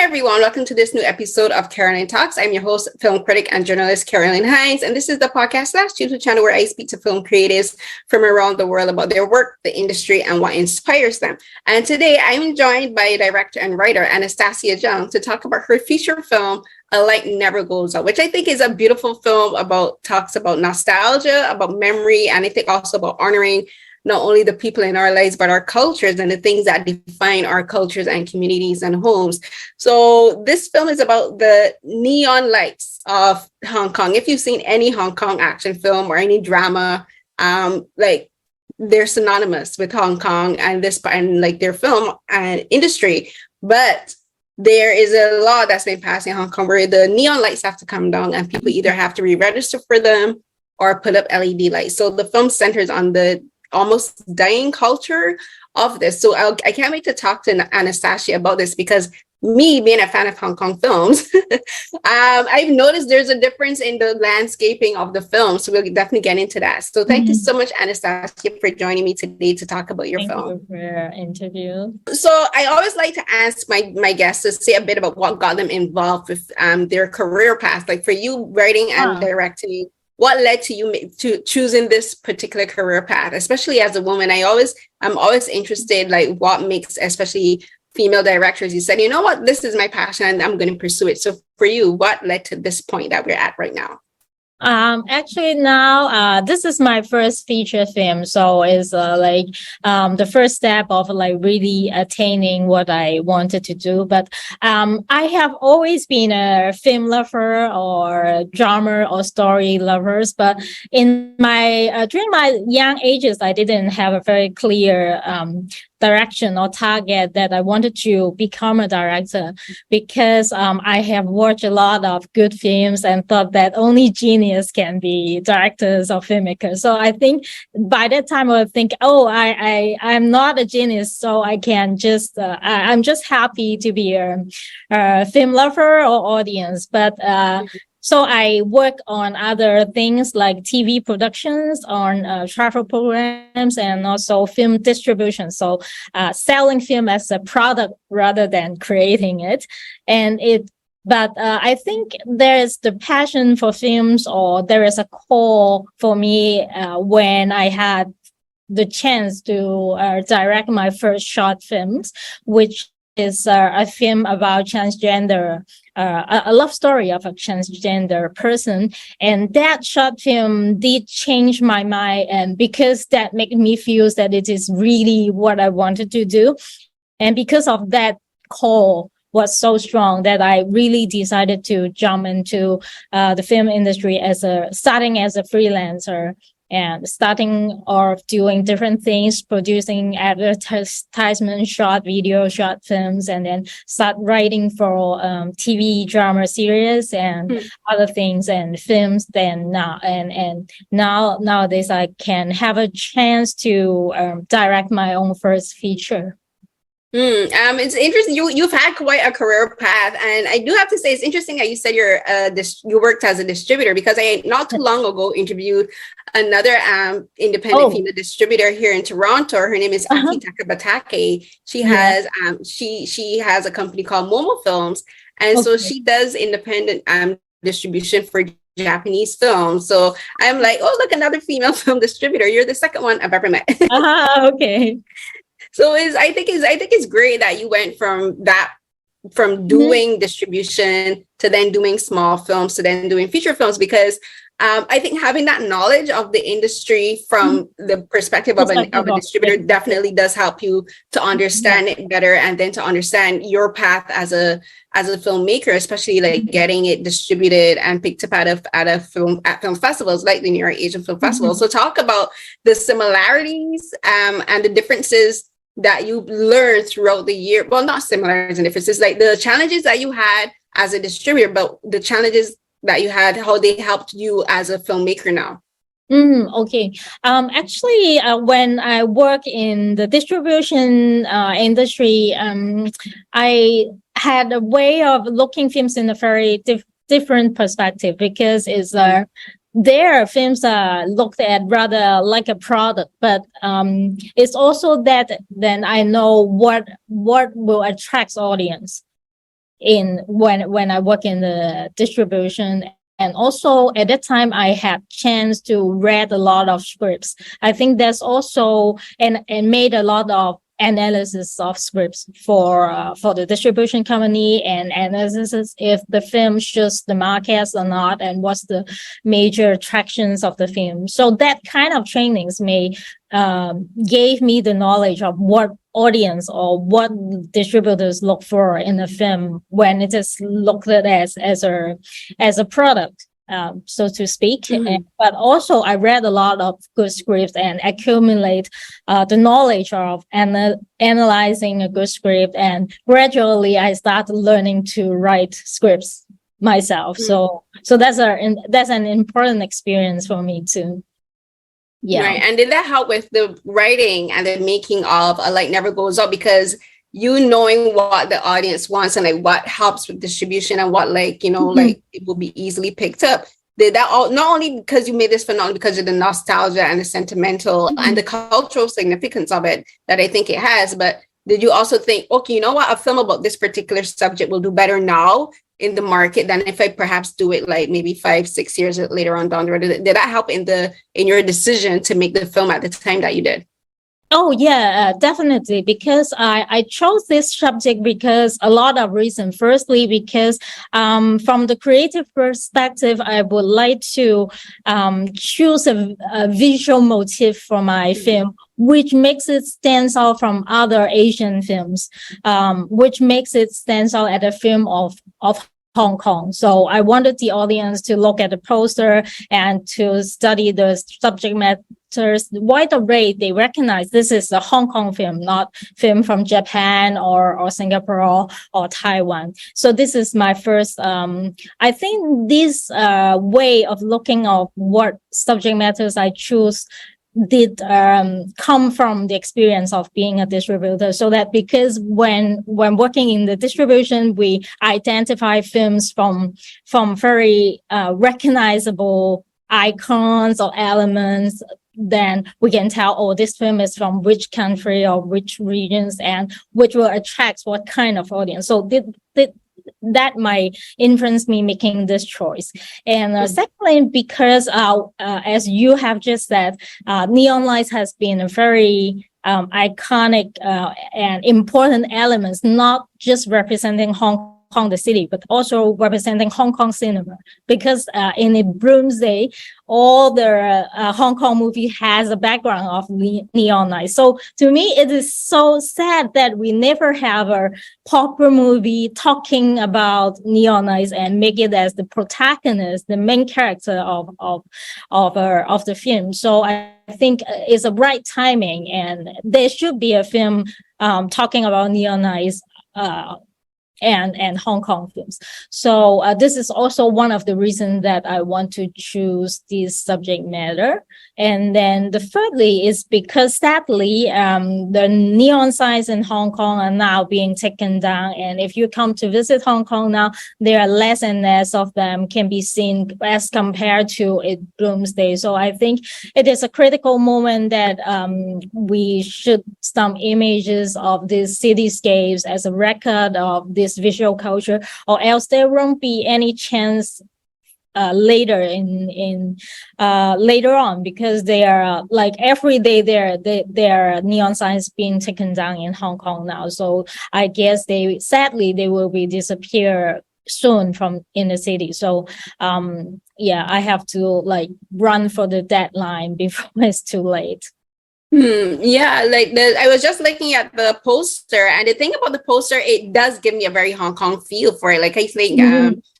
everyone, welcome to this new episode of Carolyn Talks. I'm your host, film critic and journalist Carolyn Hines, and this is the podcast / YouTube channel where I speak to film creatives from around the world about their work, the industry, and what inspires them. And today I'm joined by director and writer Anastasia Tsang to talk about her feature film, A Light Never Goes Out, which I think is a beautiful film talks about nostalgia, about memory, and I think also about honoring not only the people in our lives, but our cultures and the things that define our cultures and communities and homes. So this film is about the neon lights of Hong Kong. If you've seen any Hong Kong action film or any drama, they're synonymous with Hong Kong and their film and industry. But there is a law that's been passed in Hong Kong where the neon lights have to come down and people either have to re-register for them or put up LED lights. So the film centers on the almost dying culture of this. So I can't wait to talk to Anastasia about this, because me being a fan of Hong Kong films, I've noticed there's a difference in the landscaping of the film. So we'll definitely get into that. So thank you so much, Anastasia, for joining me today to talk about your film. Thank you for your interview. So I always like to ask my guests to say a bit about what got them involved with their career path. Like for you, writing and directing, what led to you to choosing this particular career path, especially as a woman? I'm always interested, like what makes, especially female directors, you said, you know what, this is my passion and I'm going to pursue it. So for you, what led to this point that we're at right now? Actually now, this is my first feature film. So it's the first step of really attaining what I wanted to do. But I have always been a film lover or drama or story lovers. But in my, during my young ages, I didn't have a very clear, direction or target that I wanted to become a director, because I have watched a lot of good films and thought that only genius can be directors or filmmakers. So I think by that time I would think, I'm not a genius, so I can just I'm just happy to be a film lover or audience. But so I work on other things like TV productions, on travel programs, and also film distribution. So selling film as a product rather than creating it. But I think there's the passion for films, or there is a call for me when I had the chance to direct my first short films, which is a film about transgender, a love story of a transgender person. And that short film did change my mind, and because that made me feel that it is really what I wanted to do. And because of that call was so strong that I really decided to jump into the film industry starting as a freelancer, and starting off doing different things, producing advertisement, short video, short films, and then start writing for TV drama series and other things and films. Then nowadays I can have a chance to direct my own first feature. It's interesting. You've had quite a career path, and I do have to say it's interesting that you said you worked as a distributor, because I not too long ago interviewed another independent female distributor here in Toronto. Her name is Akitaka Batake. She has she has a company called Momo Films, and so she does independent distribution for Japanese films. So I'm like, oh, look, another female film distributor. You're the second one I've ever met. Okay. So I think it's great that you went from doing distribution to then doing small films to then doing feature films, because I think having that knowledge of the industry from the perspective of a distributor definitely does help you to understand it better, and then to understand your path as a filmmaker, especially like getting it distributed and picked up at film festivals like the New York Asian Film Festival. So talk about the similarities and the differences that you learned throughout the year. Well, not similarities and differences, like the challenges that you had as a distributor, but the challenges that you had, how they helped you as a filmmaker now. Okay. Actually, when I work in the distribution industry, I had a way of looking films in a very different perspective, because their films are looked at rather like a product, but it's also that then I know what will attract audience. in when I work in the distribution. And also at that time, I had chance to read a lot of scripts. I think that's also and made a lot of analysis of scripts for the distribution company, and analysis if the film suits the markets or not, and what's the major attractions of the film. So that kind of trainings gave me the knowledge of what audience or what distributors look for in a film when it is looked at as a product, so to speak. But also I read a lot of good scripts and accumulate the knowledge of analyzing a good script, and gradually I started learning to write scripts myself. So that's an important experience for me too. Yeah. Right. And did that help with the writing and the making of A Light Never Goes Out, because you knowing what the audience wants and like what helps with distribution and what like, you know, like it will be easily picked up? Did that all, not only because you made this film, not only because of the nostalgia and the sentimental and the cultural significance of it that I think it has, but did you also think, okay, you know what, a film about this particular subject will do better now in the market than if I perhaps do it like maybe 5-6 years later on down the road? Did that help in your decision to make the film at the time that you did? Oh yeah, definitely. Because I chose this subject because a lot of reasons. Firstly, because from the creative perspective, I would like to choose a visual motif for my film, which makes it stand out from other Asian films, which makes it stand out at a film of Hong Kong. So I wanted the audience to look at the poster and to study the subject matters. Right away, they recognize this is a Hong Kong film, not film from Japan or Singapore or Taiwan. So this is my first, I think this way of looking at what subject matters I choose did come from the experience of being a distributor, so that because when working in the distribution, we identify films from very recognizable icons or elements, then we can tell, oh, this film is from which country or which regions, and which will attract what kind of audience. So that might influence me making this choice. And secondly, because as you have just said, neon lights has been a very iconic and important elements, not just representing Hong Kong, the city, but also representing Hong Kong cinema. Because in a Bloomsday, all the Hong Kong movie has a background of neon lights. So to me, it is so sad that we never have a popular movie talking about neon lights and make it as the protagonist, the main character of the film. So I think it's a right timing, and there should be a film talking about neon lights and Hong Kong films. So this is also one of the reasons that I want to choose this subject matter. And then the thirdly is because sadly, the neon signs in Hong Kong are now being taken down. And if you come to visit Hong Kong now, there are less and less of them can be seen as compared to it Bloomsday. So I think it is a critical moment that we should some images of these cityscapes as a record of this visual culture, or else there won't be any chance later on, because they are like every day there are neon signs being taken down in Hong Kong now. So I guess sadly they will be disappear soon from in the city. So I have to like run for the deadline before it's too late. Yeah, like I was just looking at the poster, and the thing about the poster, it does give me a very Hong Kong feel for it. Like I think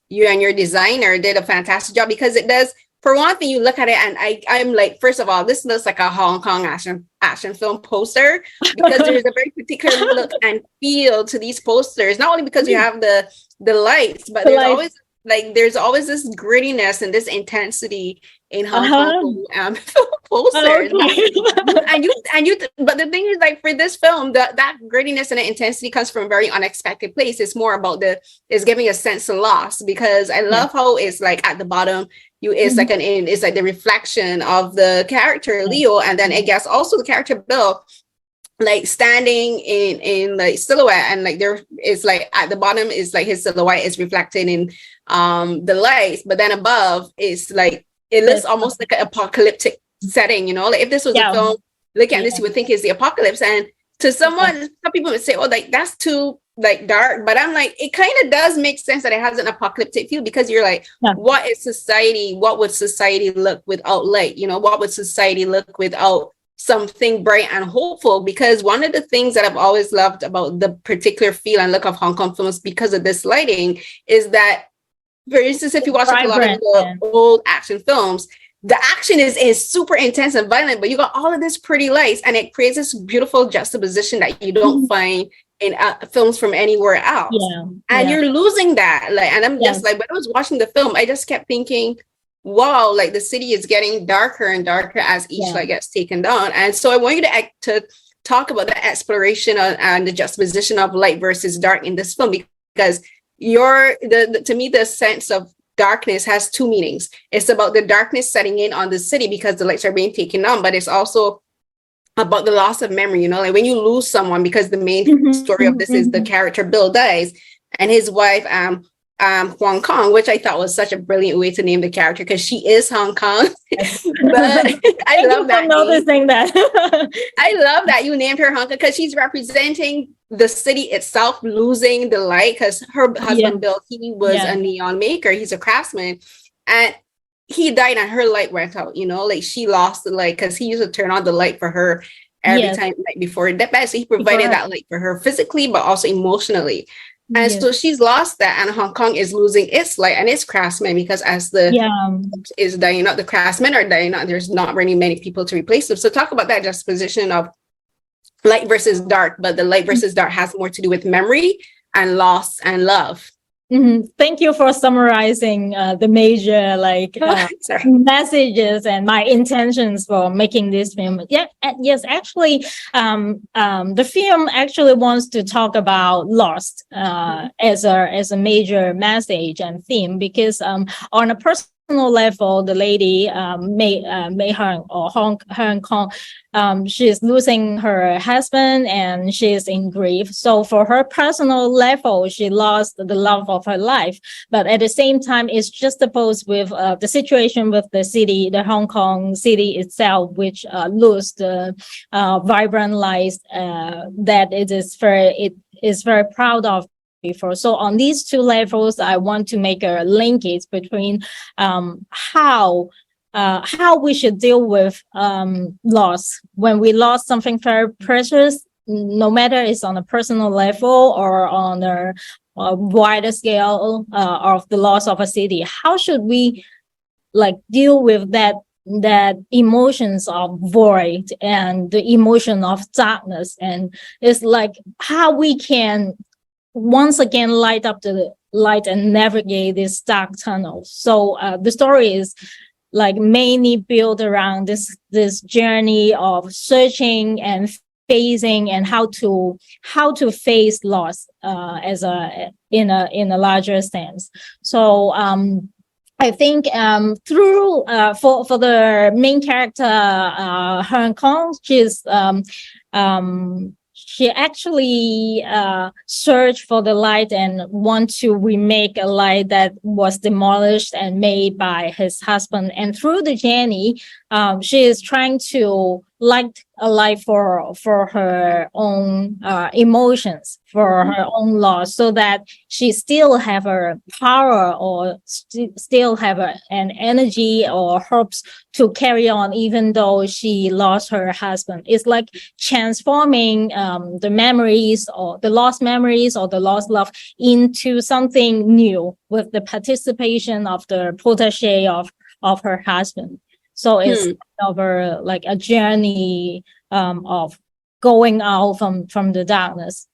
you and your designer did a fantastic job, because it does. For one thing, you look at it and I'm like, first of all, this looks like a Hong Kong action film poster, because there's a very particular look and feel to these posters. Not only because you have the lights, but there's always this grittiness and this intensity in Hong Kong posters. But the thing is, like for this film, that grittiness and the intensity comes from a very unexpected place. It's more about it's giving a sense of loss, because I love how it's like at the bottom, it's like the reflection of the character Leo, and then I guess also the character Bill. like standing in like silhouette, and like there is like at the bottom is like his silhouette is reflected in the lights, but then above is like it looks almost like an apocalyptic setting, you know, like if this was a film, look at this, you would think it's the apocalypse. And to someone, some people would say, oh, like that's too like dark, but I'm like, it kind of does make sense that it has an apocalyptic feel, because you're like, what would society look without light? You know, what would society look without something bright and hopeful? Because one of the things that I've always loved about the particular feel and look of Hong Kong films, because of this lighting, is that, for instance, if you watch like a lot of the old action films, the action is super intense and violent, but you got all of this pretty lights, and it creates this beautiful juxtaposition that you don't find in films from anywhere else. And you're losing that. Like, and I'm just like, when I was watching the film, I just kept thinking, wow, like the city is getting darker and darker as each light gets taken down. And so I want you to talk about the exploration and the juxtaposition of light versus dark in this film, because to me, the sense of darkness has two meanings. It's about the darkness setting in on the city because the lights are being taken on, but it's also about the loss of memory, you know, like when you lose someone, because the main story of this is the character Bill dies, and his wife Heung Kong, which I thought was such a brilliant way to name the character, because she is Hong Kong. But I love that. Noticing that. I love that you named her Hong Kong, because she's representing the city itself losing the light, because her husband Bill, he was a neon maker, he's a craftsman, and he died and her light went out, you know, like she lost the light because he used to turn on the light for her every time, like before that. So he provided that light for her physically, but also emotionally. And so she's lost that, and Hong Kong is losing its light and its craftsmen, because as the is dying out, the craftsmen are dying out. There's not really many people to replace them. So talk about that juxtaposition of light versus dark, but the light versus dark has more to do with memory and loss and love. Thank you for summarizing the major messages and my intentions for making this film. Yes, actually, the film actually wants to talk about loss as a major message and theme, because on a personal level, the lady Mei Hung or Heung Kong, she's losing her husband and she's in grief. So for her personal level, she lost the love of her life. But at the same time, it's juxtaposed with the situation with the city, the Hong Kong city itself, which lose the vibrant lights that it is very proud of before. So on these two levels, I want to make a linkage between how we should deal with loss when we lost something very precious, no matter it's on a personal level or on a wider scale of the loss of a city. How should we deal with that emotions of void and the emotion of darkness? And it's like how we can once again light up the light and navigate this dark tunnel. So the story is mainly built around this journey of searching and facing, and how to face loss in a larger sense. So I think through for the main character Heung Kong, she actually searched for the light and want to remake a light that was demolished and made by his husband. And through the journey, she is trying to light a light for her own emotions, for her own loss, so that she still have her power or still have an energy or hopes to carry on, even though she lost her husband. It's like transforming the memories or the lost memories or the lost love into something new with the participation of the protege of her husband. So it's over a journey of going out from the darkness.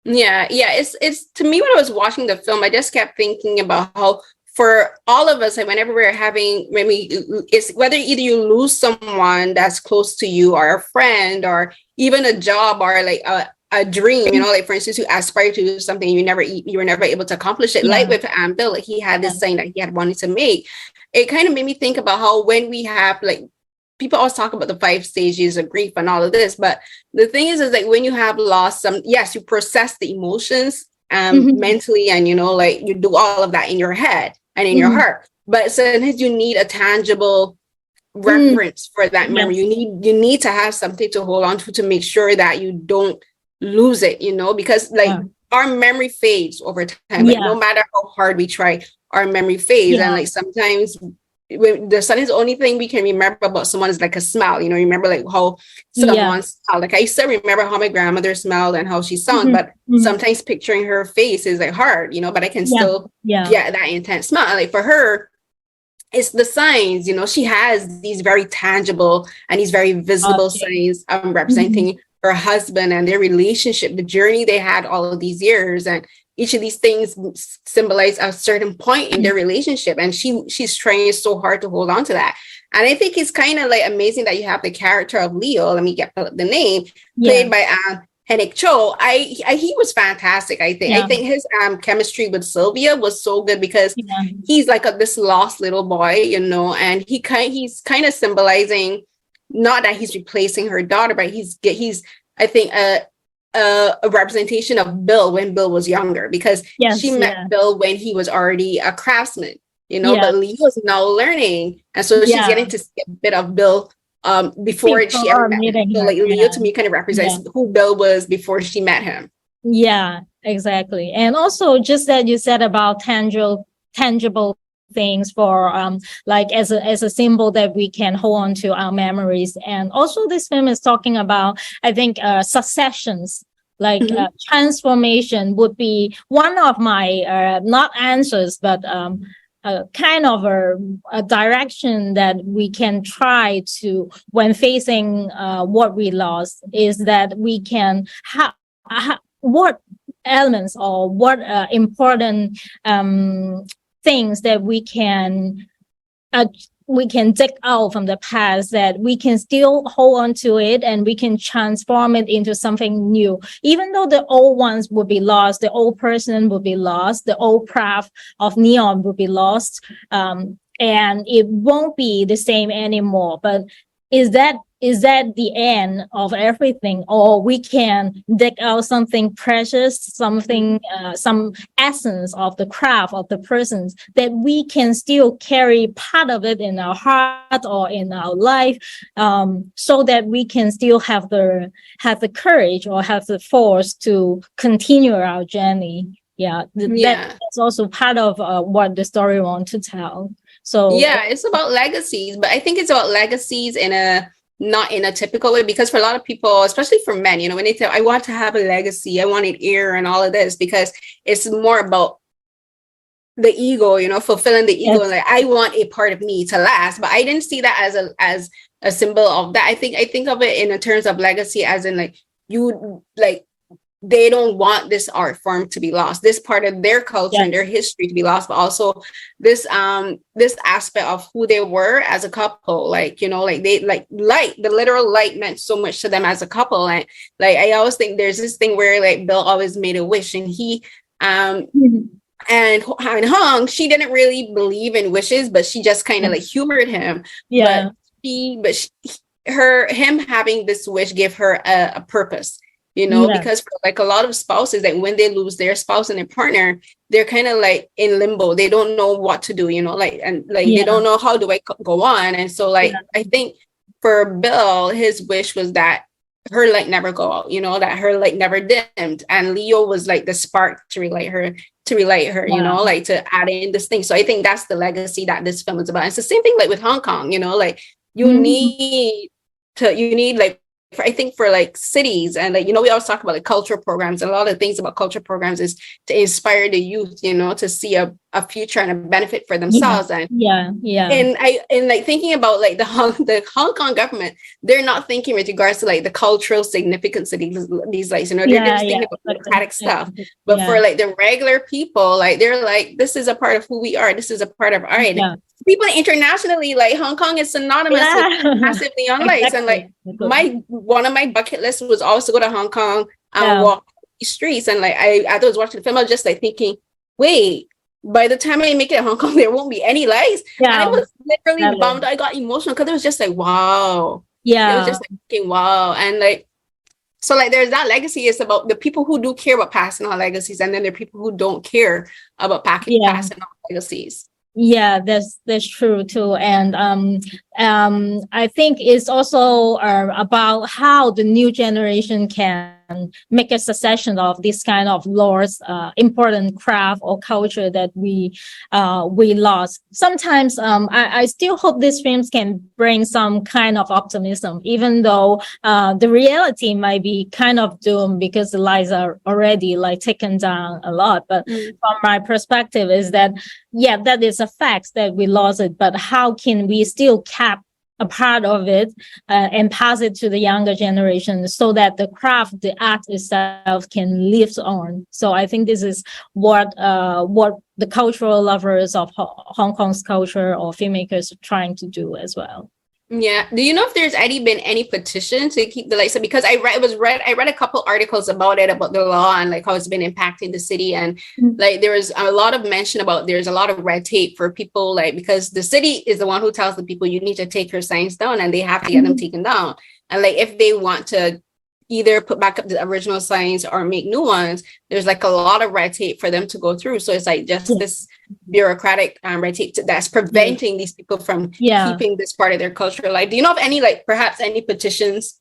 Yeah. It's to me, when I was watching the film, I just kept thinking about how for all of us, whenever it's whether either you lose someone that's close to you or a friend or even a job or a dream, for instance, you aspire to do something you were never able to accomplish it. Like with Bill, he had this thing that he had wanted to make. It kind of made me think about how when we have people always talk about the 5 stages of grief and all of this, but the thing is like when you have lost some, yes, you process the emotions mentally, and you know, like you do all of that in your head and in your heart, but sometimes you need a tangible reference for that memory. You need to have something to hold on to make sure that you don't lose it, you know, because like our memory fades over time. Like, no matter how hard we try, our memory fades, and like sometimes when the sun is the only thing we can remember about someone is like a smile, you know, remember like how someone smelled. Like I still remember how my grandmother smelled and how she sounded, but sometimes picturing her face is like hard, you know, but I can still get that intense smile. Like for her, it's the signs, you know, she has these very tangible and these very visible signs representing her husband and their relationship, the journey they had all of these years, and each of these things symbolize a certain point in their relationship, and she's trying so hard to hold on to that. And I think it's kind of like amazing that you have the character of Leo, let me get the name, played by Henick Chou. He was fantastic. I think his chemistry with Sylvia was so good, because he's like this lost little boy, you know, and he's kind of symbolizing, not that he's replacing her daughter, but he's I think a representation of Bill when Bill was younger, because she met Bill when he was already a craftsman, you know, but Leo's now learning, and so she's getting to see a bit of Bill before she ever met him. So like Leo to me kind of represents who Bill was before she met him. Yeah, exactly. And also just that you said about tangible things for like as a symbol that we can hold on to our memories. And also this film is talking about, I think, successions, like transformation would be one of my not answers, but kind of a direction that we can try to, when facing what we lost, is that we can what elements or what important things that we can dig out from the past, that we can still hold on to it and we can transform it into something new. Even though the old ones would be lost, the old person would be lost, the old craft of neon would be lost, and it won't be the same anymore. But is that the end of everything, or we can dig out something precious, something, some essence of the craft of the persons that we can still carry part of it in our heart or in our life, so that we can still have the courage or have the force to continue our journey. That's also part of what the story wants to tell. So it's about legacies, but I think it's about legacies not in a typical way, because for a lot of people, especially for men, you know, when they say, I want to have a legacy, I want an heir and all of this, because it's more about the ego, you know, fulfilling the ego. And like, I want a part of me to last, but I didn't see that as a symbol of that. I think of it in terms of legacy as in like, they don't want this art form to be lost, this part of their culture and their history to be lost, but also this aspect of who they were as a couple. Like, you know, like they like light, the literal light meant so much to them as a couple. And like I always think there's this thing where like Bill always made a wish, and he and Hung, she didn't really believe in wishes, but she just kind of like humored him. Him having this wish gave her a purpose. You know, because for like a lot of spouses, like when they lose their spouse and their partner, they're kind of like in limbo. They don't know what to do, you know, like, and like, they don't know how do I go on. And so like, I think for Bill, his wish was that her light never go out, you know, that her light never dimmed. And Leo was like the spark to relight her, you know, like to add in this thing. So I think that's the legacy that this film is about. It's the same thing like with Hong Kong, you know, like you need like, I think for like cities and like, you know, we always talk about like cultural programs, and a lot of things about cultural programs is to inspire the youth, you know, to see a future and a benefit for themselves. And like thinking about like the Hong Kong government, they're not thinking with regards to like the cultural significance of these like, you know, they're just thinking about democratic stuff. But for like the regular people, like they're like, this is a part of who we are, this is a part of art. People internationally, like Hong Kong is synonymous with massive neon lights. And like one of my bucket lists was also go to Hong Kong and walk the streets. And like I was watching the film, I was just like thinking, wait, by the time I make it in Hong Kong, there won't be any lights. And I Yeah, was literally definitely. bummed. I got emotional because it was just like, wow. It was Yeah, just like, fucking wow. And like, so like there's that legacy. It's about the people who do care about passing on legacies, and then there are people who don't care about yeah. passing on legacies. Yeah, that's true too. And I think it's also about how the new generation can make a succession of this kind of lost important craft or culture that we lost. Sometimes I still hope these films can bring some kind of optimism, even though the reality might be kind of doomed because the lives are already like taken down a lot. But from my perspective is that, yeah, that is a fact that we lost it, but how can we still cap a part of it and pass it to the younger generation so that the craft, the art itself can live on? So I think this is what the cultural lovers of Hong Kong's culture or filmmakers are trying to do as well. Yeah. Do you know if there's been any petition to keep the lights up? Because I read a couple articles about it, about the law and like how it's been impacting the city. And like there was a lot of mention about there's a lot of red tape for people, like because the city is the one who tells the people you need to take your signs down, and they have to get them taken down. And like if they want to either put back up the original signs or make new ones, there's like a lot of red tape for them to go through. So it's like just this bureaucratic red tape that's preventing these people from keeping this part of their culture. Like, do you know of any, like perhaps any petitions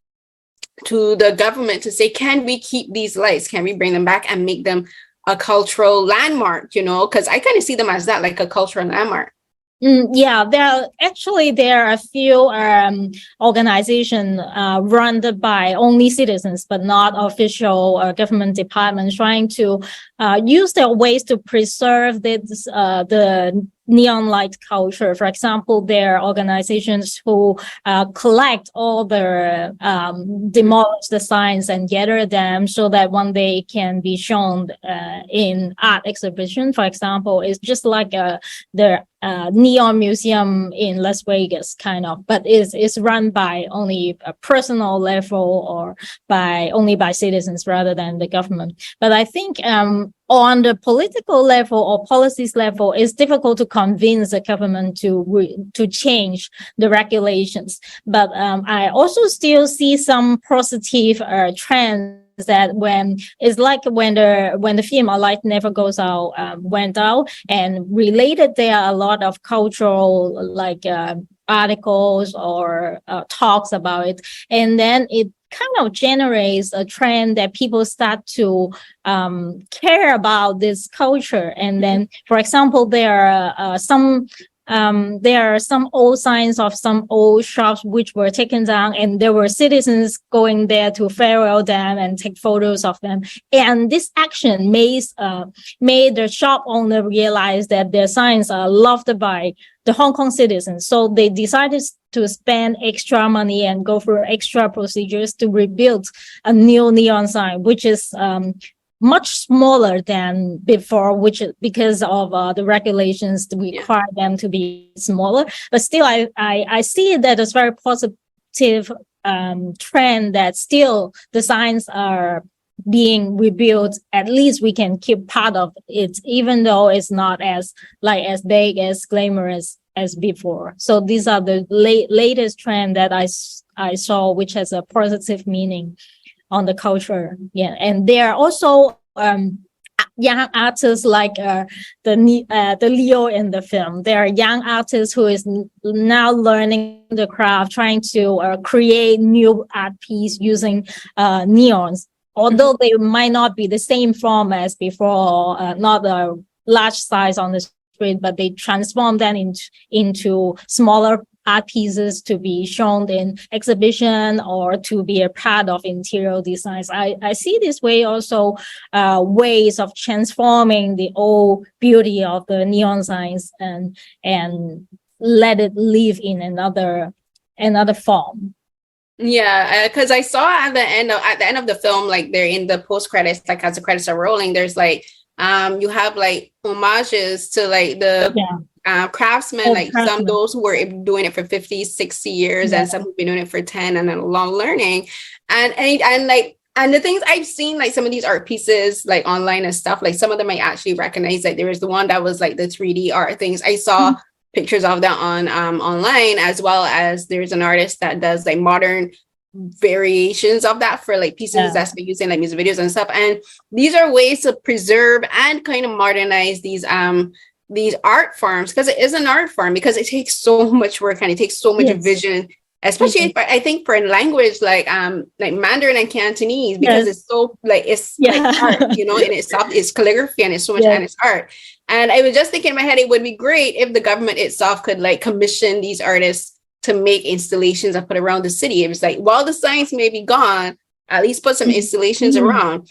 to the government to say, can we keep these lights? Can we bring them back and make them a cultural landmark? You know, because I kind of see them as that, like a cultural landmark. Yeah, there are a few organizations run by only citizens, but not official government departments, trying to use their ways to preserve the neon light culture. For example, there are organizations who collect all the demolish the signs and gather them so that one day can be shown in art exhibition. For example, it's just like the neon museum in Las Vegas, kind of, but it's run by only a personal level or only by citizens rather than the government. But I think on the political level or policies level, it's difficult to convince the government to change the regulations. But I also still see some positive trends that when the film A Light Never Goes Out went out, and related, there are a lot of cultural articles or talks about it, and then it kind of generates a trend that people start to care about this culture. And then, for example, there are some old signs of some old shops which were taken down, and there were citizens going there to farewell them and take photos of them. And this action made the shop owner realize that their signs are loved by the Hong Kong citizens. So they decided to spend extra money and go through extra procedures to rebuild a new neon sign, which is much smaller than before, which is because of the regulations to require them to be smaller. But still, I see that as very positive trend that still the signs are being rebuilt. At least we can keep part of it, even though it's not as big, as glamorous as before. So these are the latest trend that I saw, which has a positive meaning on the culture. Yeah, and there are also young artists like the Leo in the film. There are young artists who is now learning the craft, trying to create new art piece using neons. Although they might not be the same form as before, not a large size on the street, but they transform them into smaller art pieces to be shown in exhibition or to be a part of interior designs. I see this way also ways of transforming the old beauty of the neon signs and let it live in another form. Yeah, because I saw at the end of the film, like they're in the post credits, like as the credits are rolling, there's like you have like homages to like the craftsmen, some those who were doing it for 50, 60 years and some who've been doing it for 10 and then long learning. And like And the things I've seen, like some of these art pieces, like online and stuff, like some of them I actually recognize. Like there was the one that was like the 3D art things. I saw pictures of that on online, as well as there's an artist that does like modern variations of that for like pieces that's been used in like music videos and stuff. And these are ways to preserve and kind of modernize these art forms, because it is an art form, because it takes so much work and it takes so much vision, especially I think for a language like Mandarin and Cantonese, because it's so like it's like art, you know, and it's calligraphy and it's so much and it's art. And I was just thinking in my head, it would be great if the government itself could like commission these artists to make installations and put around the city. It was like, while the signs may be gone, at least put some installations around.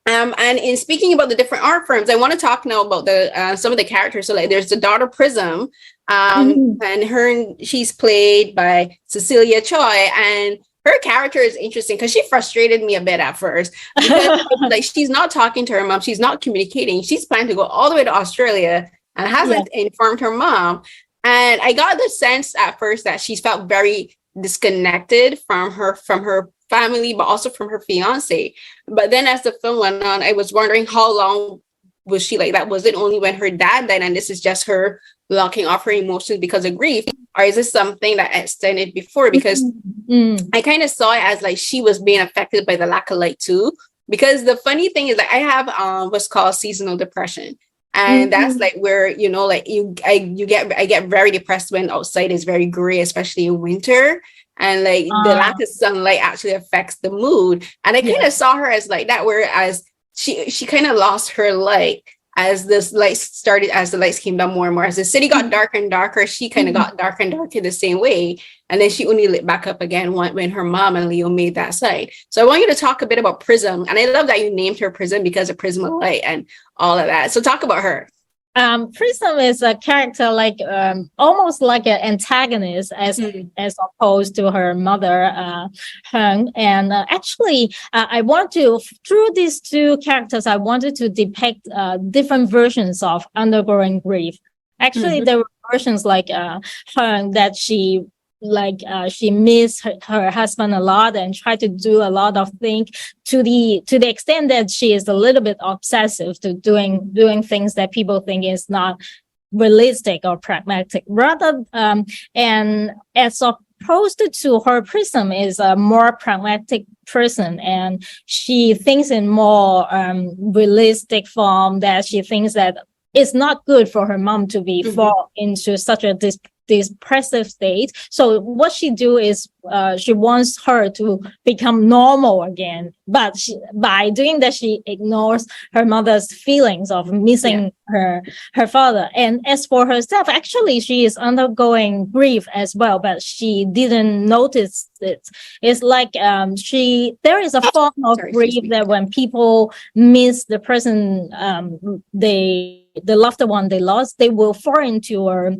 And in speaking about the different art forms, I want to talk now about the some of the characters. So like there's the daughter Prism, and she's played by Cecilia Choi, and her character is interesting because she frustrated me a bit at first, because like she's not talking to her mom, she's not communicating, she's planning to go all the way to Australia and hasn't informed her mom. And I got the sense at first that she felt very disconnected from her family, but also from her fiance. But then as the film went on, I was wondering, how long was she like that? Was it only when her dad died and this is just her blocking off her emotions because of grief? Or is this something that extended before? Because I kind of saw it as like she was being affected by the lack of light too. Because the funny thing is, like, I have what's called seasonal depression. And that's like where, you know, like I get very depressed when outside is very gray, especially in winter. And like the lack of sunlight actually affects the mood. And I kind of saw her as like that, whereas she kind of lost her light as the lights came down more and more. As the city got darker and darker, she kind of got darker and darker the same way. And then she only lit back up again when her mom and Leo made that sign. So I want you to talk a bit about Prism. And I love that you named her Prism because of Prism of Light and all of that. So talk about her. Prism is a character like almost like an antagonist as opposed to her mother, Heung. And actually, I want to, through these two characters, I wanted to depict different versions of undergoing grief. Actually, there were versions like Heung that she missed her husband a lot and tried to do a lot of things to the extent that she is a little bit obsessive to doing things that people think is not realistic or pragmatic. Rather, and as opposed to her, Prism is a more pragmatic person, and she thinks in more realistic form, that she thinks that it's not good for her mom to be fall into such a depressive state. So what she do is she wants her to become normal again, but by doing that she ignores her mother's feelings of missing her father. And as for herself, actually she is undergoing grief as well, but she didn't notice it. It's like there is a form of grief that when people miss the person the loved one they lost, they will fall into a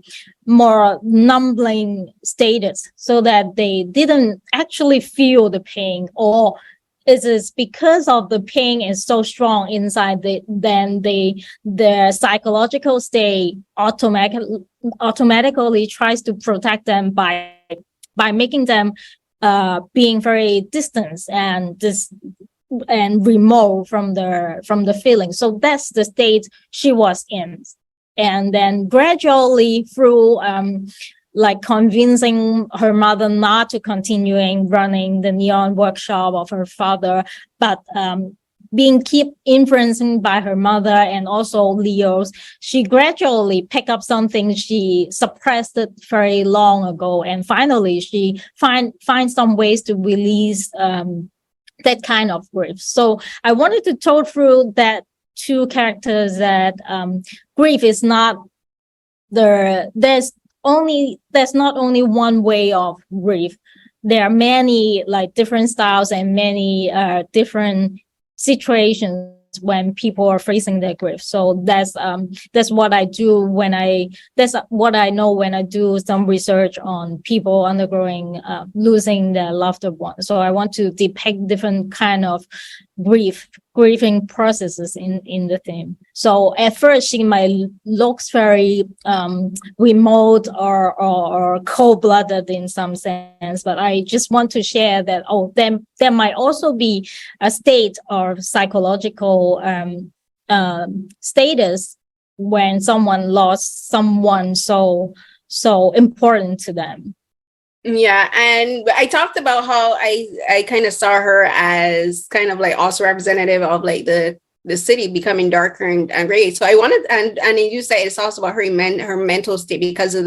more numbing status, so that they didn't actually feel the pain, or it is because of the pain is so strong inside their psychological state automatically tries to protect them by making them being very distant and remote from the feeling. So that's the state she was in. And then gradually through like convincing her mother not to continuing running the neon workshop of her father, but being keep influencing by her mother and also Leo's, she gradually picked up something she suppressed it very long ago, and finally she find some ways to release that kind of grief. So I wanted to talk through that two characters, that grief is not there's not only one way of grief. There are many like different styles and many different situations when people are facing their grief. So that's what I do that's what I know when I do some research on people undergoing losing their loved one. So I want to depict different kind of grieving processes in the theme. So at first she might looks very remote or cold-blooded in some sense, but I just want to share that there might also be a state or psychological status when someone lost someone so important to them. Yeah, and I talked about how I kind of saw her as kind of like also representative of like the city becoming darker and gray. So I wanted, and you say it's also about her mental state because of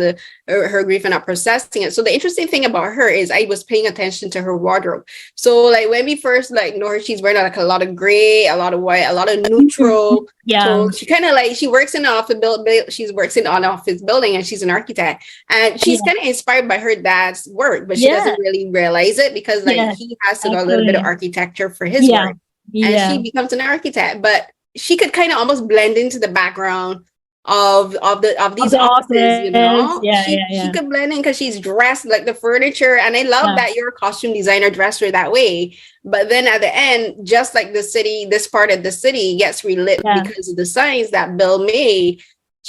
her grief and not processing it. So the interesting thing about her is I was paying attention to her wardrobe. So like when we first like know her, she's wearing like a lot of gray, a lot of white, a lot of neutral. Yeah. So she kind of like, she works in an office building, and she's an architect, and she's kind of inspired by her dad's work, but she doesn't really realize it because like he has to do a little bit of architecture for his work. And she becomes an architect, but she could kind of almost blend into the background of these offices, you know. She could blend in because she's dressed like the furniture, and I love that your costume designer dressed her that way. But then at the end, just like the city, this part of the city gets relit because of the signs that Bill made.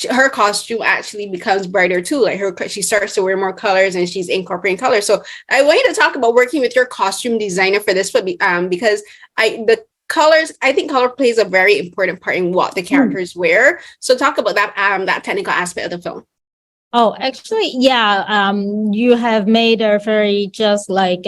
Her costume actually becomes brighter too. Like she starts to wear more colors, and she's incorporating colors. So I want you to talk about working with your costume designer for this film, because I think color plays a very important part in what the characters wear. So talk about that technical aspect of the film. Oh, actually, you have made a very just like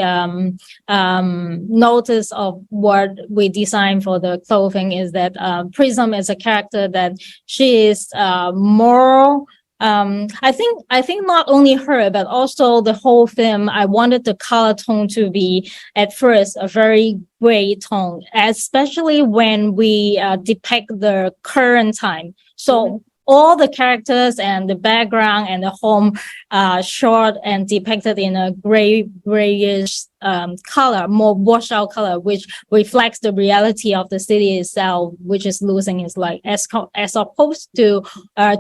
notice of what we designed for the clothing is that Prism is a character that she is more. I think not only her, but also the whole film, I wanted the color tone to be at first a very gray tone, especially when we depict the current time. So all the characters and the background and the home shot and depicted in a grayish color, more washed out color, which reflects the reality of the city itself, which is losing its light, as opposed to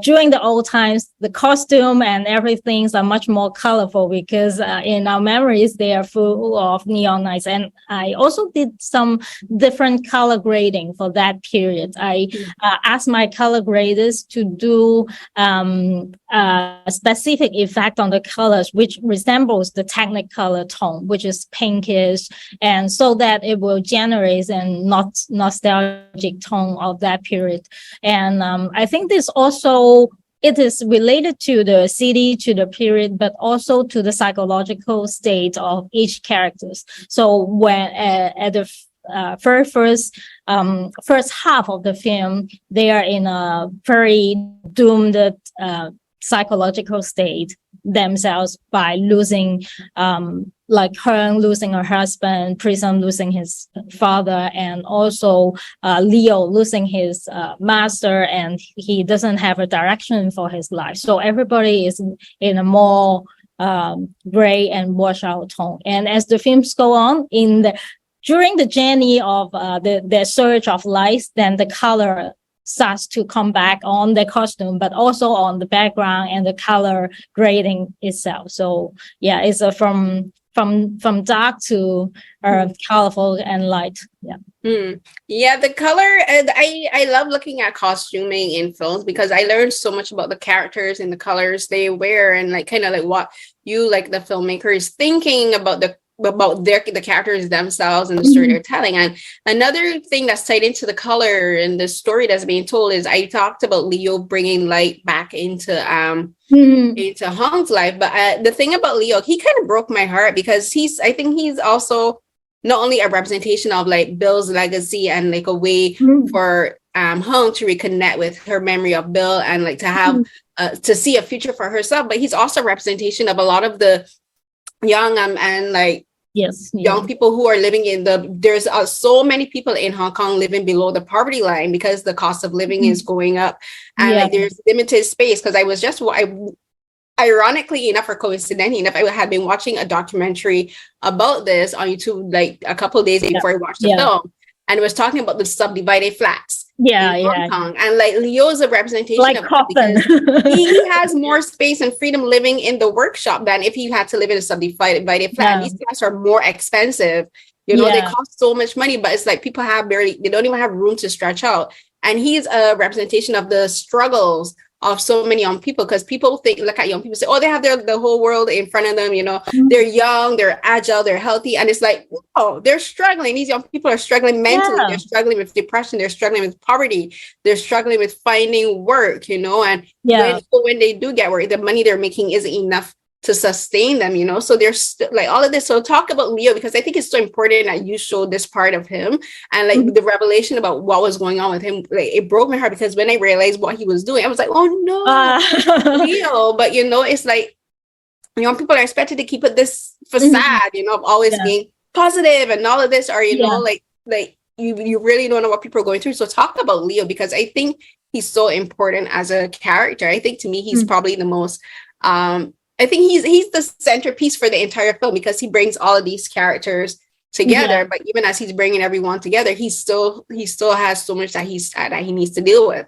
during the old times, the costume and everything are much more colorful because in our memories, they are full of neon lights. And I also did some different color grading for that period. I asked my color graders to do a specific effect on the colors, which resembles the Technicolor tone, which is pinkish, and so that it will generate a nostalgic tone of that period. And I think this also, it is related to the city, to the period, but also to the psychological state of each characters. So when at the first half of the film, they are in a very doomed psychological state themselves by losing like Heung losing her husband, Prism losing his father, and also Leo losing his master, and he doesn't have a direction for his life. So everybody is in a more gray and washed out tone. And as the films go on, during the journey of the surge of lights, then the color starts to come back on the costume, but also on the background and the color grading itself. So yeah, it's from dark to colorful and light. Yeah, the color, I love looking at costuming in films because I learned so much about the characters and the colors they wear, and like kind of like what you, like the filmmaker, is thinking about the characters themselves and the story they're telling. And another thing that's tied into the color and the story that's being told is I talked about Leo bringing light back into Heung's life. But the thing about Leo, he kind of broke my heart because I think he's also not only a representation of like Bill's legacy and like a way for Heung to reconnect with her memory of Bill and like to have to see a future for herself, but he's also a representation of a lot of the young and like young people who are living in there's so many people in Hong Kong living below the poverty line because the cost of living is going up, and like there's limited space. Because I was just ironically enough, or coincidentally enough, I had been watching a documentary about this on YouTube like a couple of days before I watched the film, and it was talking about the subdivided flats in Hong Kong. And like Leo's a representation like of that, he has more space and freedom living in the workshop than if he had to live in a subdivided flat. And these flats are more expensive You know, they Yeah. cost so much money, but it's like people they don't even have room to stretch out. And he's a representation of the struggles of so many young people, because people look at young people, say, oh, they have the whole world in front of them. You know, they're young, they're agile, they're healthy. And it's like, no, they're struggling. These young people are struggling mentally. Yeah. They're struggling with depression. They're struggling with poverty. They're struggling with finding work, you know, and Yeah. when they do get work, the money they're making isn't enough to sustain them, you know. So there's like all of this. So talk about Leo, because I think it's so important that you showed this part of him, and like the revelation about what was going on with him. Like, it broke my heart, because when I realized what he was doing, I was like, oh no, Leo. But you know, it's like young people are expected to keep it this facade, you know, of always being positive and all of this, or you know, like you really don't know what people are going through. So talk about Leo, because I think he's so important as a character. I think to me he's probably the most I think he's the centerpiece for the entire film, because he brings all of these characters together. But even as he's bringing everyone together, he still has so much that he needs to deal with.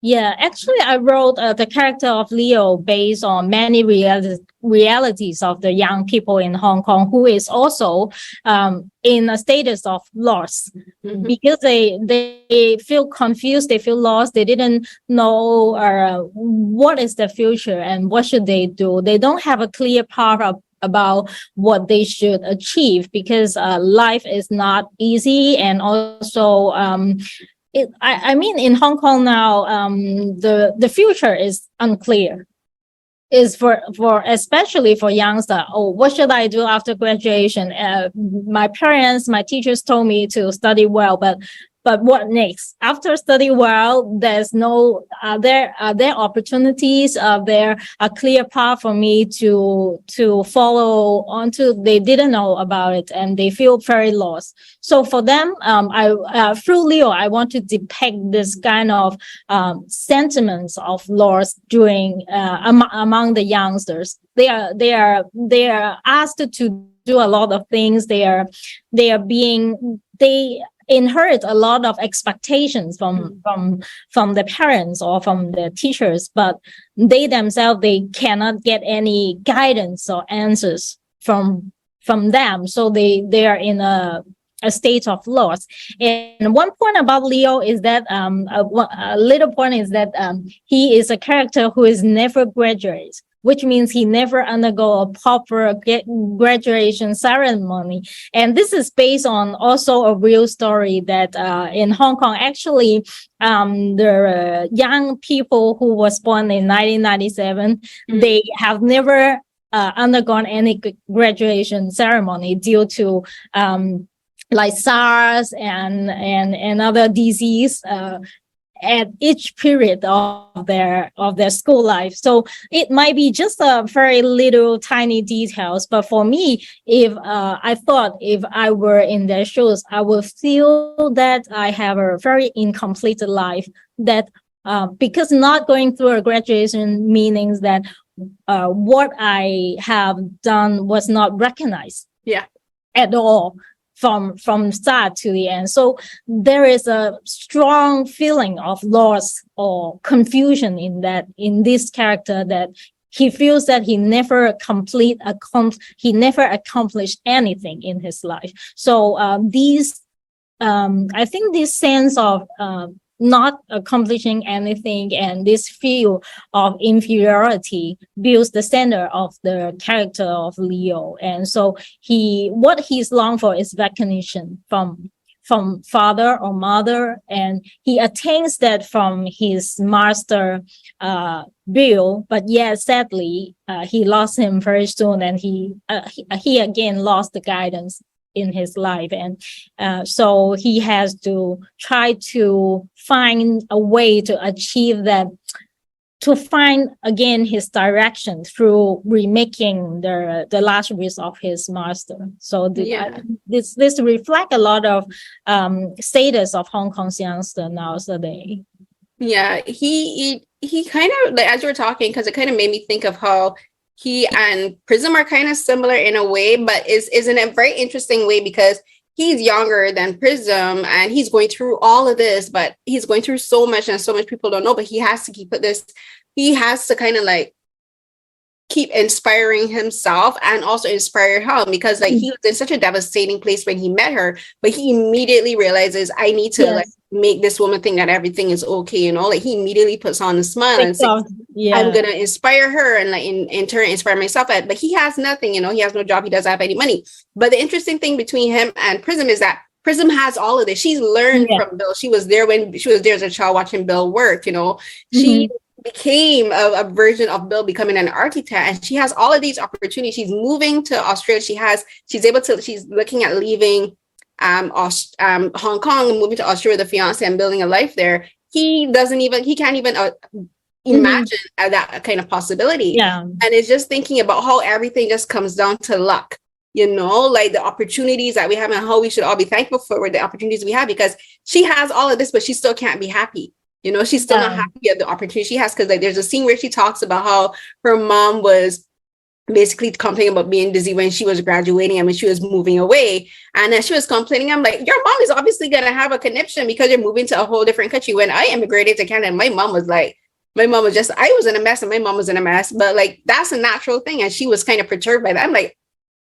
Yeah, actually, I wrote the character of Leo based on many realities of the young people in Hong Kong, who is also in a status of loss, because they feel confused, they feel lost, they didn't know what is the future and what should they do. They don't have a clear path about what they should achieve, because life is not easy, and also I mean, in Hong Kong now, the future is unclear. Is for especially for youngsters. Oh, what should I do after graduation? My parents, my teachers told me to study well, but what next? After study well, there's no there opportunities? There a clear path for me to follow on to? They didn't know about it, and they feel very lost. So for them, I through Leo, I want to depict this kind of sentiments of loss during among the youngsters. They are asked to do a lot of things. They inherit a lot of expectations from the parents or from the teachers, but they themselves, they cannot get any guidance or answers from them. So they are in a state of loss. And one point about Leo is that a little point is that he is a character who is never graduate, which means he never undergo a proper graduation ceremony. And this is based on also a real story that in Hong Kong, actually, the young people who was born in 1997, they have never undergone any graduation ceremony due to like SARS and other disease at each period of their school life. So it might be just a very little tiny details, but for me, if I thought if I were in their shoes, I would feel that I have a very incomplete life, that because not going through a graduation means that what I have done was not recognized at all from start to the end. So there is a strong feeling of loss or confusion in this character, that he feels that he never accomplished anything in his life. So I think this sense of not accomplishing anything and this feel of inferiority builds the center of the character of Leo. And so what he's longing for is recognition from father or mother, and he attains that from his master Bill, but yet sadly he lost him very soon, and he again lost the guidance in his life. And so he has to try to find a way to achieve that, to find again his direction through remaking the last wish of his master. So this reflect a lot of status of Hong Kong's youngster nowadays. Yeah, he kind of, like, as you were talking, because it kind of made me think of how he and Prism are kind of similar in a way, but is in a very interesting way, because he's younger than Prism and he's going through all of this, but he's going through so much and so much people don't know, but he has to kind of like keep inspiring himself and also inspire her, because like he was in such a devastating place when he met her, but he immediately realizes, I need to like make this woman think that everything is okay, you know, like he immediately puts on a smile and says, I'm gonna inspire her and like in turn inspire myself. But he has nothing, you know, he has no job, he doesn't have any money. But the interesting thing between him and Prism is that Prism has all of this. She's learned from Bill. She was there when she was there as a child watching Bill work, you know. She became a version of Bill becoming an architect, and she has all of these opportunities. She's moving to Australia. She's looking at leaving Hong Kong and moving to Australia with a fiance and building a life there. He can't even imagine that kind of possibility. And it's just thinking about how everything just comes down to luck, you know, like the opportunities that we have and how we should all be thankful for the opportunities we have, because she has all of this, but she still can't be happy. You know, she's still not happy at the opportunity she has, because like there's a scene where she talks about how her mom was basically complaining about being dizzy when she was graduating and when she was moving away. And then she was complaining, I'm like, your mom is obviously going to have a conniption because you're moving to a whole different country. When I immigrated to Canada, my mom was just, I was in a mess and my mom was in a mess, but like, that's a natural thing. And she was kind of perturbed by that. I'm like,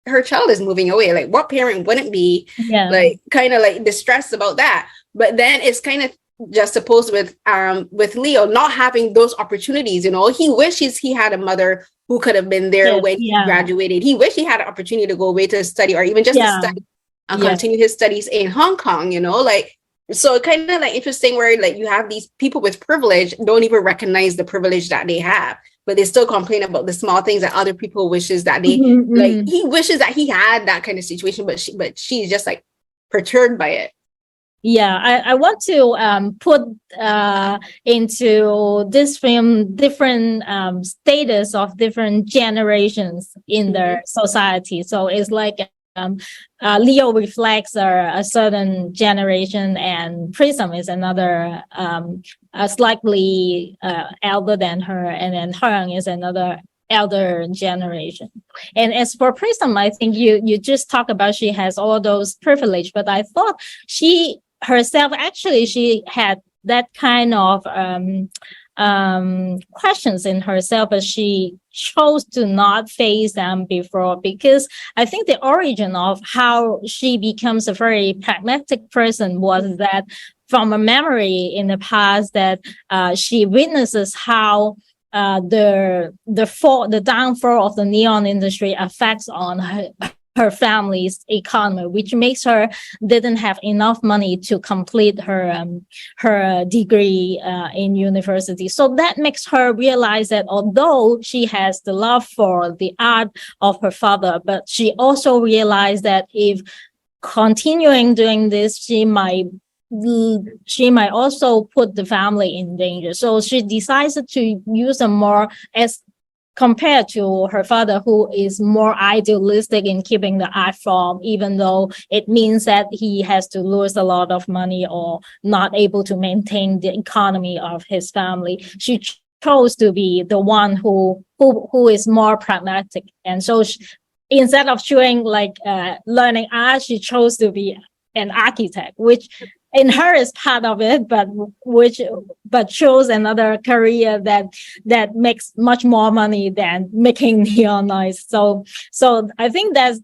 her child is moving away. Like what parent wouldn't be like kind of like distressed about that? But then it's kind of juxtaposed with Leo not having those opportunities. You know, he wishes he had a mother who could have been there when he graduated. He wished he had an opportunity to go away to study, or even just to study and continue his studies in Hong Kong, you know, like, so kind of like interesting where like you have these people with privilege don't even recognize the privilege that they have, but they still complain about the small things that other people wishes that they like. He wishes that he had that kind of situation, but she's just like perturbed by it. I want to put into this film different status of different generations in the society. So it's like Leo reflects a certain generation, and Prism is another slightly elder than her, and then Heung is another elder generation. And as for Prism, I think you just talk about she has all those privilege, but I thought she herself, actually, she had that kind of questions in herself, but she chose to not face them before, because I think the origin of how she becomes a very pragmatic person was that from a memory in the past that she witnesses how the downfall of the neon industry affects on her family's economy, which makes her didn't have enough money to complete her degree in university. So that makes her realize that although she has the love for the art of her father, but she also realized that if continuing doing this, she might also put the family in danger. So she decides to use a more as compared to her father, who is more idealistic in keeping the art form, even though it means that he has to lose a lot of money or not able to maintain the economy of his family. She chose to be the one who is more pragmatic. And so instead of doing learning art, she chose to be an architect, which in her is part of it, but chose another career that makes much more money than making neon noise. So I think that's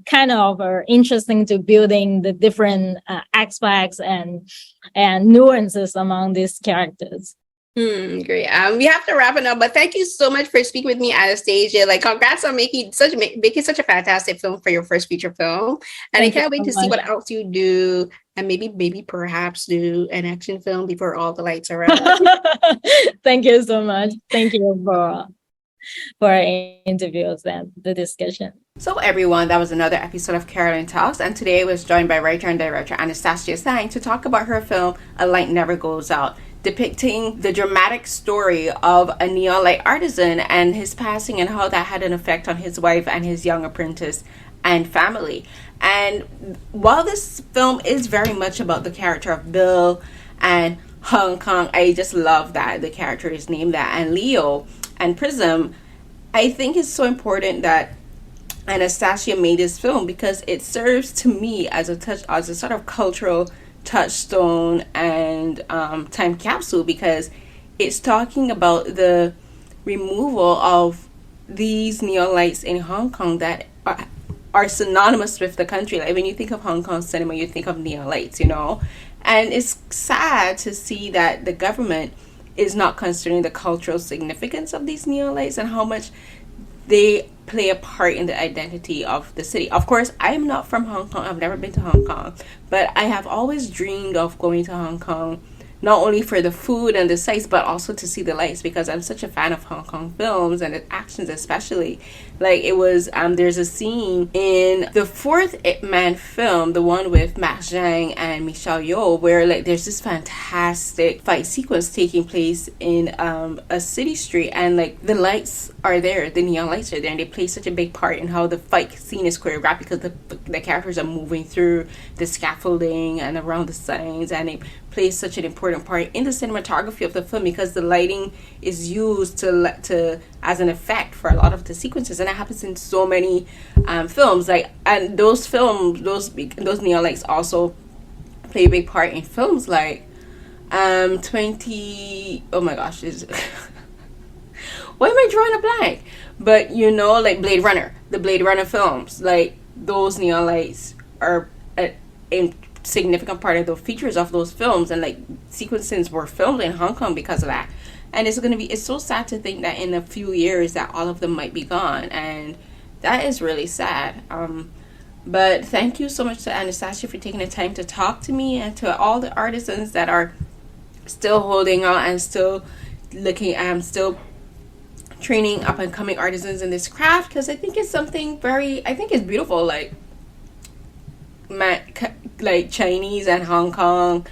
kind of interesting to building the different aspects and nuances among these characters. Great. We have to wrap it up, but thank you so much for speaking with me, Anastasia. Like, congrats on making such a fantastic film for your first feature film, and I can't wait to see what else you do, and maybe perhaps do an action film before all the lights are out. Thank you so much. Thank you for interviews and the discussion. So everyone, that was another episode of Carolyn Talks, and today I was joined by writer and director Anastasia Tsang to talk about her film A Light Never Goes Out, depicting the dramatic story of a neon light artisan and his passing, and how that had an effect on his wife and his young apprentice and family. And while this film is very much about the character of Bill and Heung Kong, I just love that the character is named that, and Leo and Prism, I think it's so important that Anastasia made this film, because it serves to me as a sort of cultural touchstone and time capsule, because it's talking about the removal of these neon lights in Hong Kong that are synonymous with the country. Like when you think of Hong Kong cinema, you think of neon lights, you know? And it's sad to see that the government is not considering the cultural significance of these neon lights and how much they play a part in the identity of the city. Of course, I am not from Hong Kong. I've never been to Hong Kong, but I have always dreamed of going to Hong Kong, not only for the food and the sights, but also to see the lights, because I'm such a fan of Hong Kong films and the actions especially. Like it was, there's a scene in the fourth Ip Man film, the one with Max Zhang and Michelle Yeoh, where like there's this fantastic fight sequence taking place in a city street, and like the lights are there, the neon lights are there, and they play such a big part in how the fight scene is choreographed, because the characters are moving through the scaffolding and around the signs, and it plays such an important part in the cinematography of the film, because the lighting is used to as an effect for a lot of the sequences, and that happens in so many films. Like, and those neon lights also play a big part in films like 20, oh my gosh, why am I drawing a blank? But you know, like Blade Runner, the Blade Runner films, like those neon lights are a significant part of the features of those films, and like sequences were filmed in Hong Kong because of that. And it's so sad to think that in a few years that all of them might be gone, and that is really sad. But thank you so much to Anastasia for taking the time to talk to me, and to all the artisans that are still holding out and still still training up and coming artisans in this craft, because I think it's something I think it's beautiful. Like Chinese and Hong Kong,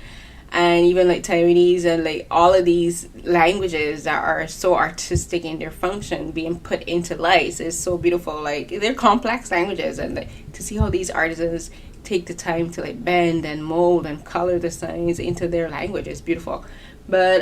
and even like Taiwanese, and like all of these languages that are so artistic in their function being put into lights is so beautiful. Like they're complex languages, and like, to see how these artisans take the time to like bend and mold and color the signs into their language is beautiful. But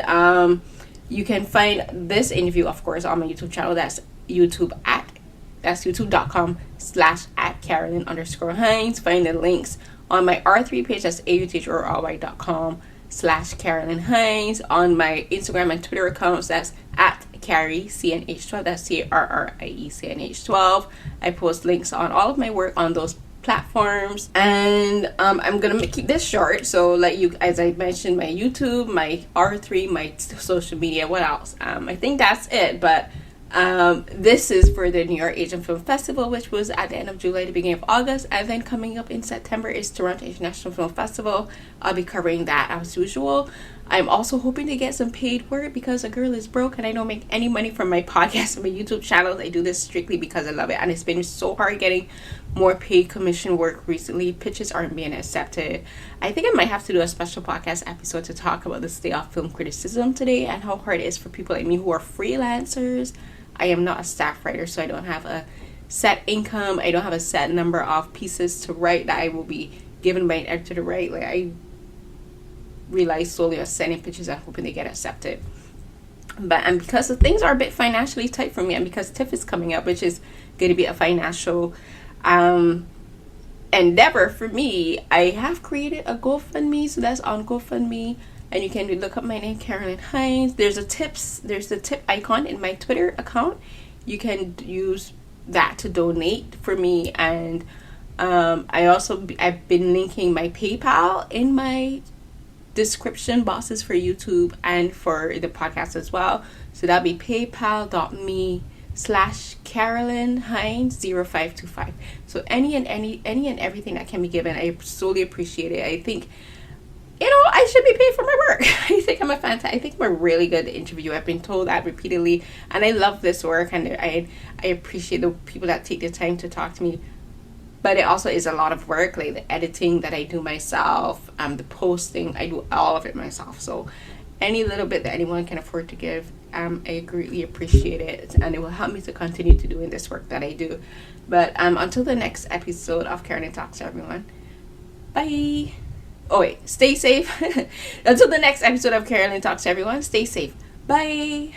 you can find this interview, of course, on my YouTube channel. That's youtube.com/@Carolyn_Hines. Find the links on my R3 page. That's authorry.com/Carolyn Hines. On my Instagram and Twitter accounts, that's @CarrieCNH12. That's CarrieCNH12. I post links on all of my work on those platforms, and I'm gonna keep this short. So like as I mentioned, my YouTube, my R3, my social media, what else? I think that's it. But this is for the New York Asian Film Festival, which was at the end of July, the beginning of August, and then coming up in September is Toronto International Film Festival. I'll be covering that as usual. I'm also hoping to get some paid work, because a girl is broke and I don't make any money from my podcast and my YouTube channel. I do this strictly because I love it, and it's been so hard getting more paid commission work recently. Pitches aren't being accepted. I think I might have to do a special podcast episode to talk about the state of film criticism today, and how hard it is for people like me who are freelancers. I am not a staff writer, so I don't have a set income. I don't have a set number of pieces to write that I will be given by an editor to write. Like, I rely solely on sending pitches and hoping they get accepted. And because the things are a bit financially tight for me, and because TIFF is coming up, which is going to be a financial endeavor for me, I have created a GoFundMe. So that's on GoFundMe, and you can look up my name, Carolyn Hines. There's the tip icon in my Twitter account. You can use that to donate for me, and I've been linking my PayPal in my description boxes for YouTube and for the podcast as well. So that'll be paypal.me/Carolyn Hines 0525. So any and everything that can be given, I solely appreciate it. I think, I should be paid for my work. I think I'm a really good interviewer. I've been told that repeatedly, and I love this work, and I appreciate the people that take the time to talk to me. But it also is a lot of work, like the editing that I do myself, the posting, I do all of it myself. So any little bit that anyone can afford to give, I greatly appreciate it, and it will help me to continue to doing this work that I do. But until the next episode of Carolyn Talks, everyone, bye. Oh wait, stay safe. Until the next episode of Carolyn Talks, everyone, stay safe. Bye.